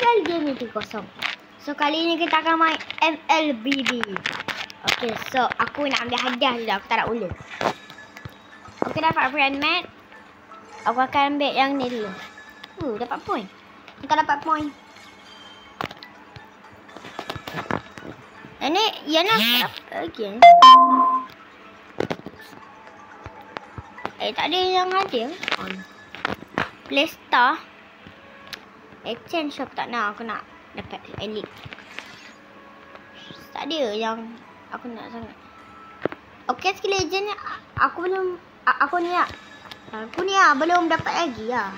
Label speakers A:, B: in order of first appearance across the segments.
A: kali game ni 3-0. So kali ni kita akan main MLBB. Okay, so aku nak ambil hadiah je dah. Aku tak nak ulang. Okay, dapat friend mat. Aku akan ambil yang ni dulu. Dapat point. Kita dapat point. Ini Yana lagi. Tak ada yang ada. Play Store. Exchange shop tak nak. Aku nak dapat elite. Tak ada yang aku nak sangat. Okay, skill legend ni aku belum. Aku ni belum dapat lagi lah.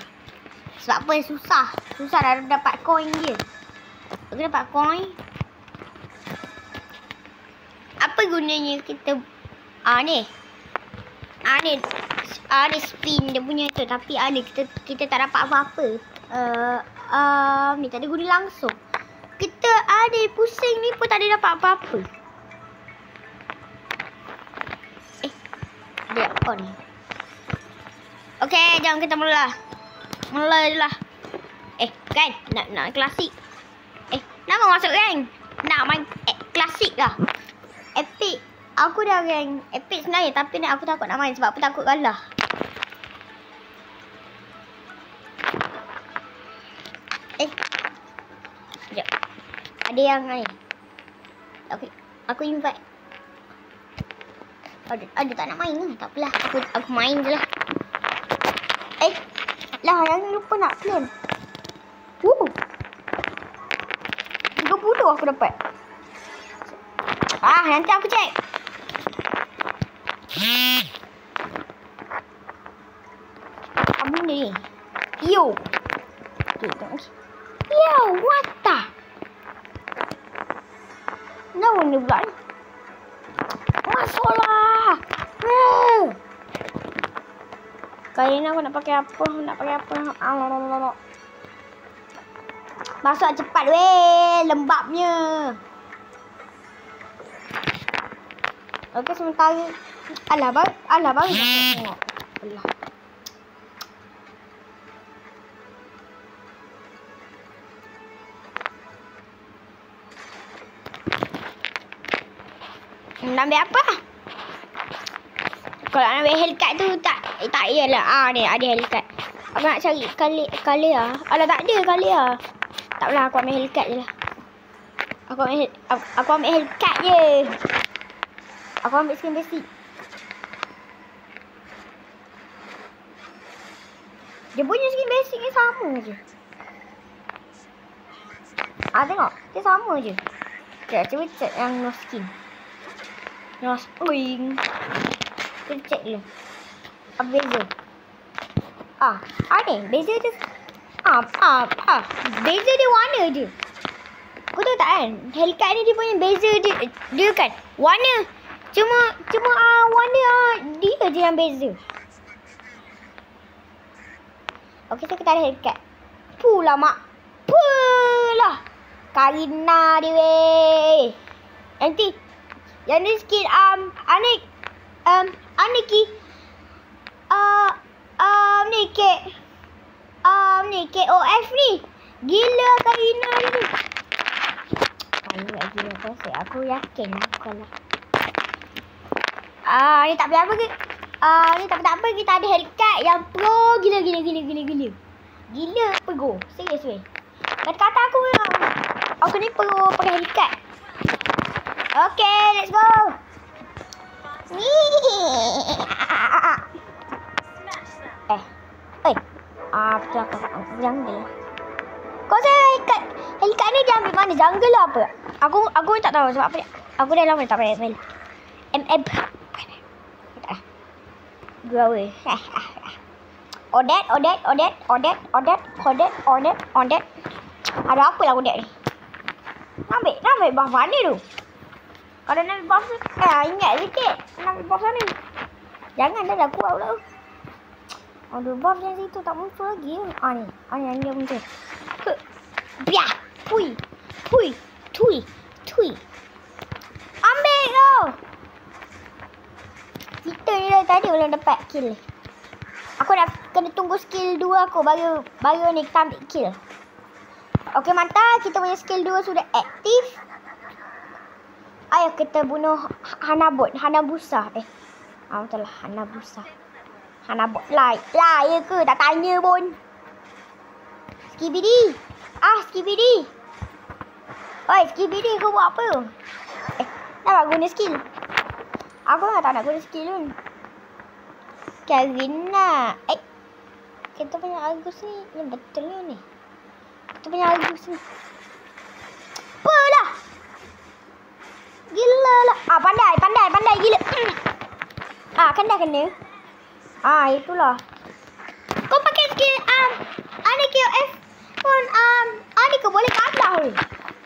A: Sebab apa? Susah dah dapat coin dia. Aku dapat coin. Apa gunanya kita ni spin dia punya tu, tapi kita tak dapat apa-apa. Ni tak ada guna langsung. Kita ada pusing ni pun tak ada dapat apa-apa. Dia on. Okey, jom kita mula je lah. Kan nak klasik. Nak masuk rank. Nak main klasik lah. Epic. Aku dah rank epic sebenarnya, tapi aku takut nak main sebab aku takut kalah. Sekejap. Ada yang ni. Aku invite. Ada tak nak main ni? Tak apalah. Aku main je lah. Jangan lupa nak claim. 30 aku dapat. Nanti aku cek. Apa ni? Yo, what the? Kenapa ni pula ni? Masuklah. Kali ni aku nak pakai apa? Masuk cepat weh, lembabnya. Okey, sementara alah baru tengok. Alah. Nak ambil apa? Kalau nak ambil hellcat tu tak iyalah. Ni ada hellcat. Aku nak cari kali lah. Alah tak ada kali lah. Tak apalah, aku ambil hellcat je lah. Aku ambil hellcat je. Aku ambil skin basic. Dia punya skin basic ni sama je. Tengok. Dia sama je. Cuba check yang no skin. No spring. Kita check dulu. Apa beza? Ni. Beza dia. Beza dia warna je. Kau tahu tak kan? Hellcat ni dia punya beza dia kan. Warna. Cuma warna dia je yang beza. Okey, so kita ada hellcat. Pulah mak. Karina dia weh. Nanti yang ni skin Aniki. Ni KOF ni. Gila Karina ni. Gila kosek. Aku yakin kalau ni tak apa ke? Ni tak apa. Kita ada hellcat yang pro gila. Gila pego. Serius weh. Kata aku memang. Aku ni pro pakai hellcat. Okay, let's go. Jungle. Kau saya hellcat ni dia ambil mana? Jungle lah apa? Aku tak tahu sebab apa. Aku dah lama tak pakai ML. Gua weh. Odet. Ada apa lah Odet ni? Nak ambil buff mana tu? Kalau nak ambil buff tu, ingat sikit. Nak ambil buff sana. Jangan dah kuat pula. Aduh, buff yang situ tak muncul lagi. Ni. Yang dia muncul. Biar. Tui. Ambil kau. Kita ni dah tadi belum dapat kill. Aku nak kena tunggu skill 2 aku baru ni kita ambil kill. Okey, mantap. Kita punya skill 2 sudah aktif. Ayo kita bunuh Hanabusa. Betul lah, Hanabusa. Hanabot lah ya ke? Tak tanya pun. Skibidi. Skibidi. Oi, Skibidi kau buat apa? Nak guna skill. Aku tak nak guna skill pun. Karina. Kita punya Agus ni yang betul ni. Kita punya Agus ni. Apalah. Gila lah. Pandai gila. Kena. Itulah. Kau pakai skill Ani KOF pun Ani kau boleh kalah ni.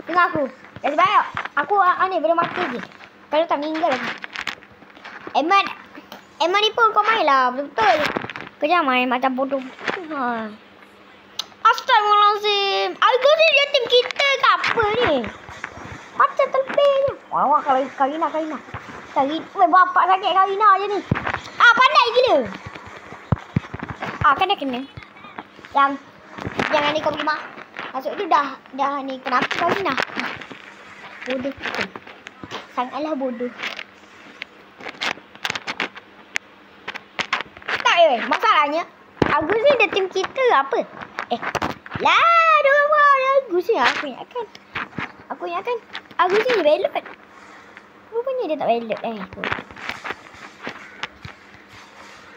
A: Dengan aku. Dah sebab aku Ani boleh mati je. Kalau tak meninggal lagi. Eman ni pun kau main lah. Betul-betul. Kau jangan main macam bodoh. Astagfirullahaladzim. Aku ni dia tim kita ke apa ni? Macam terlebih je. Wah, Karina. Bapak sakit Karina je ni. Pandai gila. Kena. Jangan ni kau pergi mak. Masuk tu dah ni. Kenapa Karina? Bodoh kita. Sangatlah bodoh. Tak masalahnya Agus ni dia tim kita apa? Lah, diorang buat Agus ni. Aku ingatkan Agus ni valid. Rupanya dia tak valid.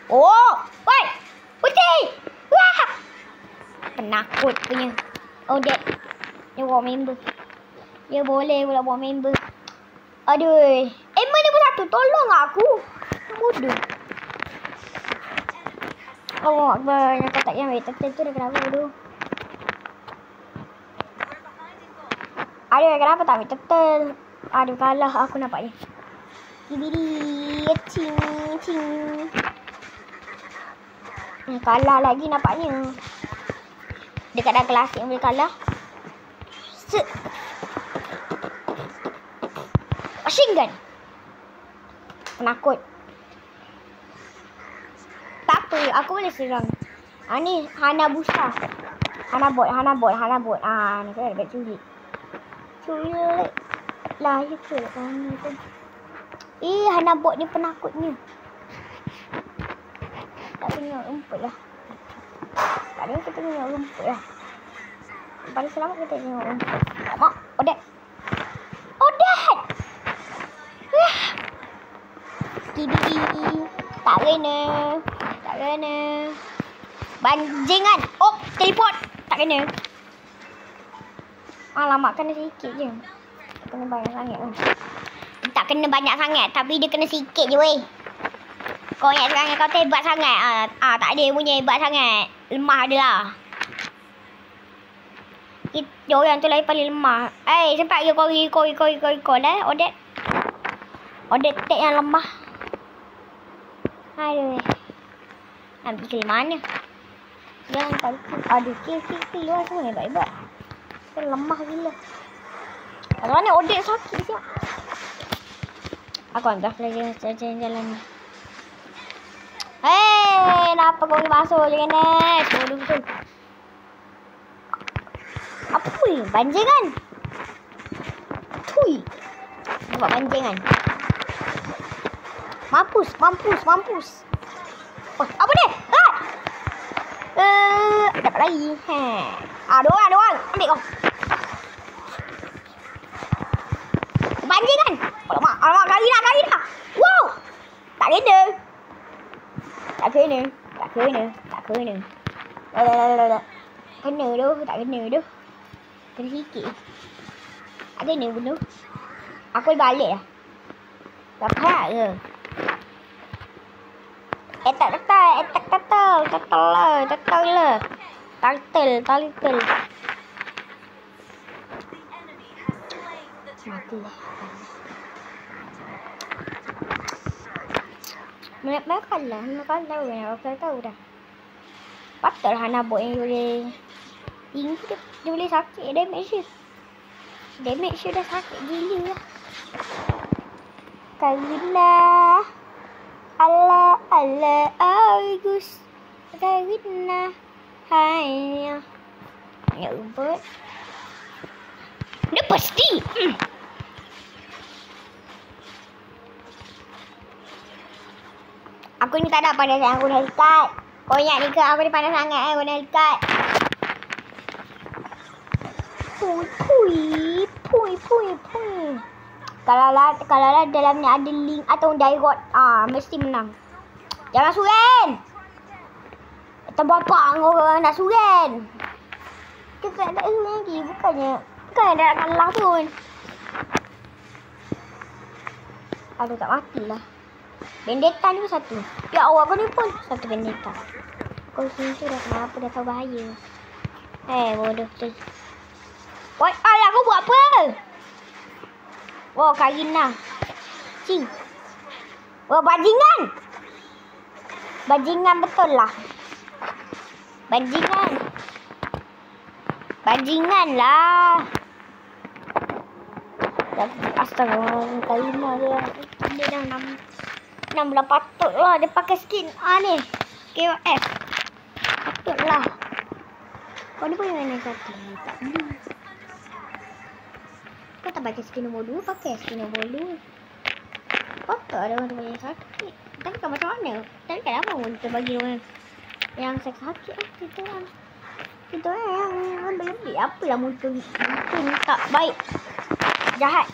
A: Woi! Putih! Wah! Penakut punya. Dad. Dia bawa member. Dia boleh pula bawa member. Aduh. Emma ni pun satu. Tolong aku. Bodoh. Allah Akbar. Yang kata yang turtle tu dia kenapa bodoh? Kenapa tak ambil turtle? Kalah aku nampaknya. Kibiri. Cing. Kalah lagi nampaknya. Dekat dah kelas yang boleh kalah. Machine gun. Penakut. Tak apa, aku boleh serang. Ni Hanabusa. Hanabot. Ni saya dapat culik. Lah, ya ke sana tu. Hanabot ni penakutnya. Tak tengok rumput lah. Tak ada kita tengok rumput lah. Paling selamat kita tengok rumput. Mak, Odet. Skibidi. Tak kena. Banjingan. Teleport. Tak kena. Alamak, kena sikit je. Tak kena banyak sangat pun. Tak kena banyak sangat. Tapi dia kena sikit je weh. Kau ingat sekarang kau hebat sangat. Tak ada punya hebat sangat. Lemah dia lah. Dia orang tu lah paling lemah. Sempat ke kau dah Odet. Odet tek yang lemah. Aduh. Ambil ke mana? Jangan paling. Aduh, kill luar semua hebat-hebat. Dia lemah gila. Kalau mana Odet sakit siap. Aku anggap lagi jalan-jalan ni. Kenapa kau ni masuk je kena? Bodoh betul. Apa ni? Banjingan. Tui. Buat banjingan. Mampus. Apa ni? Dapat lagi. Ada orang. Ambil kau. Banjingan. Alamak, Karina. Wow. Tak kena. Kena tu. Kena sikit. Tak kena bunuh. Aku balik lah. Dapat ke? Turtle. Matilah. Mereka kalah tahu dah. Patut Hanabot yang boleh tinggi dia boleh sakit damage dia dah sakit gila lah. Karina. Allah Agus. Karina. Hai. Ya rumput. Pasti. Aku ni tak ada pandai sangat guna ikat. Kau ingat ni ke aku ni pandai sangat guna ikat. Pui. Kalau lah dalamnya ada link atau direct, mesti menang. Jangan suren. Tak bapak orang nak suren. Kita tak suren lagi. Bukannya nak kalah pun. Aduh, tak matilah. Bendeta ni pun satu. Ya Allah, kau ni pun satu bendeta. Kau sini tu dah kenapa, dah tahu bahaya. Bodoh tu. Woi, alah kau buat apa? Oh, Karina. Cing. Oh, bajingan. Bajingan betul lah. Bajingan lah. Astaga, Karina dia dah 16 patut lah dia pakai skin ni. KOF. Patut lah. Kau ni pun yang mana satu? Tak boleh. Kau tak pakai skin nombor 2, pakai skin nombor 2. Patut ada orang yang sakit. Tapi kan macam mana? Tapi kan apa orang kita bagi orang yang sakit lah. Kita yang ambil-ambil. Apalah muncul ni tak baik. Jahat.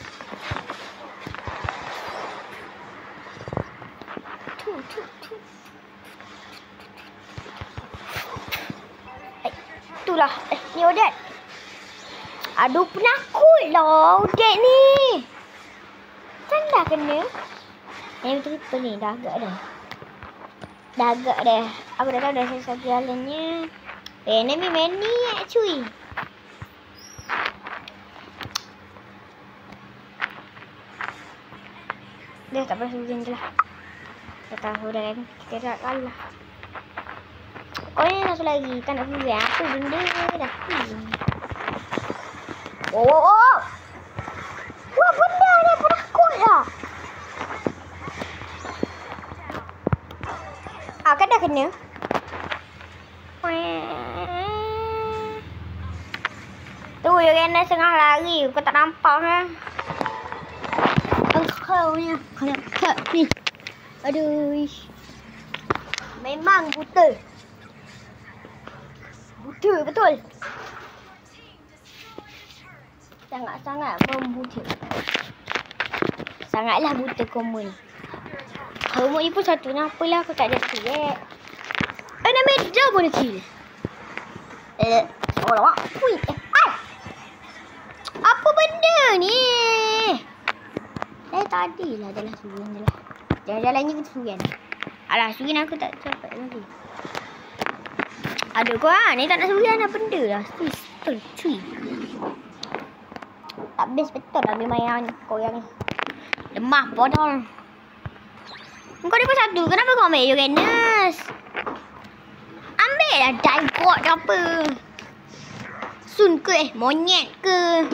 A: Itulah. Ni Odette. Aduh, penakut lah Odette ni. Kan dah kena. Yang triple ni dah agak dah. Aku dah tahu dah selesai jalannya. Enemy many cuy. Dia tak pernah suruh je lah. Dah tahu dah kan. Kita dah kalah. Kau ni satu lagi. Tak nak suruh aku benda dah. Oh. Wah, benda ni penakut lah. Kan dah kena. Tu Yorena tengah lari. Kau tak nampak kan? Kau ni kelakar ni. Aduh. Memang buta. Buta betul. Sangat-sangat membuta. Sangatlah buta Komul. Komul ni pun satu. Kenapalah aku tak ada siap. Nak meja pun dia kill. Alamak. Ui. Apa benda ni? Tadilah adalah surian je lah. Jalan-jalannya kita surian. Alah, surian aku tak dapat lagi. Aduh kau ni tak nak surian lah benda lah. Betul cuy. Tak best betul lah memang yang kau yang ni. Lemah bodoh. Kau ni pun satu. Kenapa kau ambil Uranus? Ambil lah Dicot ke apa. Sun ke monyet ke.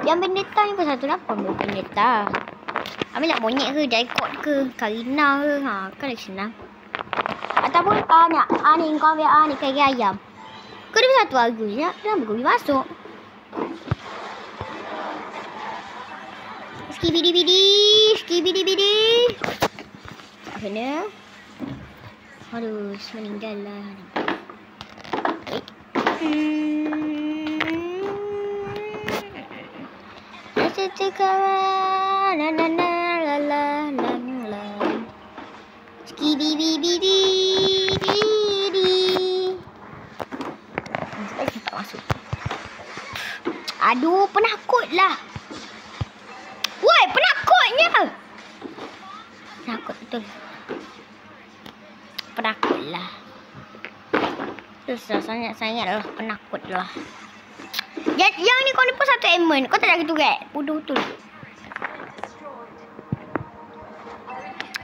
A: Yang bendeta ni pun satu. Kenapa ambil bendeta? Ambil lah monyet ke, Dicot ke, Karina ke. Kan lagi senang. Ataupun ni kau ambil ni kaki ayam. Kau ni pun satu harga je. Kenapa kau pergi masuk? Skibidi. Tak kena. Aduh, meninggal lah. Kawan, la. Skibidi. Sampai tak masuk. Aduh, penakut lah. Woi, penakutnya. Penakut betul. Penakut lah. Susah sangat lah. Penakut lah. Yang ni kau ni pun satu element. Kau tak ada gitu kan? Bodoh betul.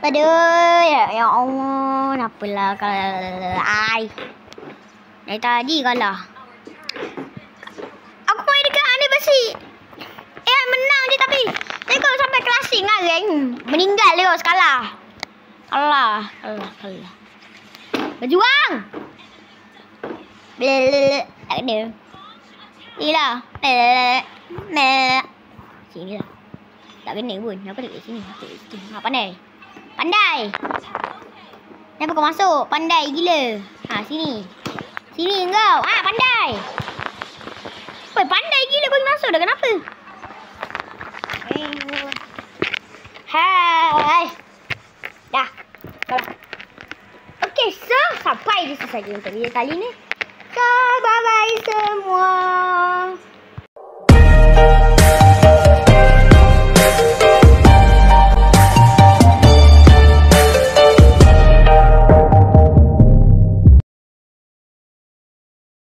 A: Aduh, ya Allah. Nampalah kalau ai. Dari tadi kalah. Aku main dekat anniversary. Menang je tapi. Tengok sampai klasik lah rank. Meninggal dia kalah. Kalah. Berjuang. Tak ada. Inilah. Mek. Sini lah. Tak kena pun. Kenapa duduk sini? Ha, pandai. Pandai. Kenapa kau masuk? Pandai gila. Ha, sini. Sini kau. Ha, pandai. Oi, pandai gila kau masuk dah. Kenapa? Hai. Dah. Okay, so sampai di sini saja untuk video kali ni.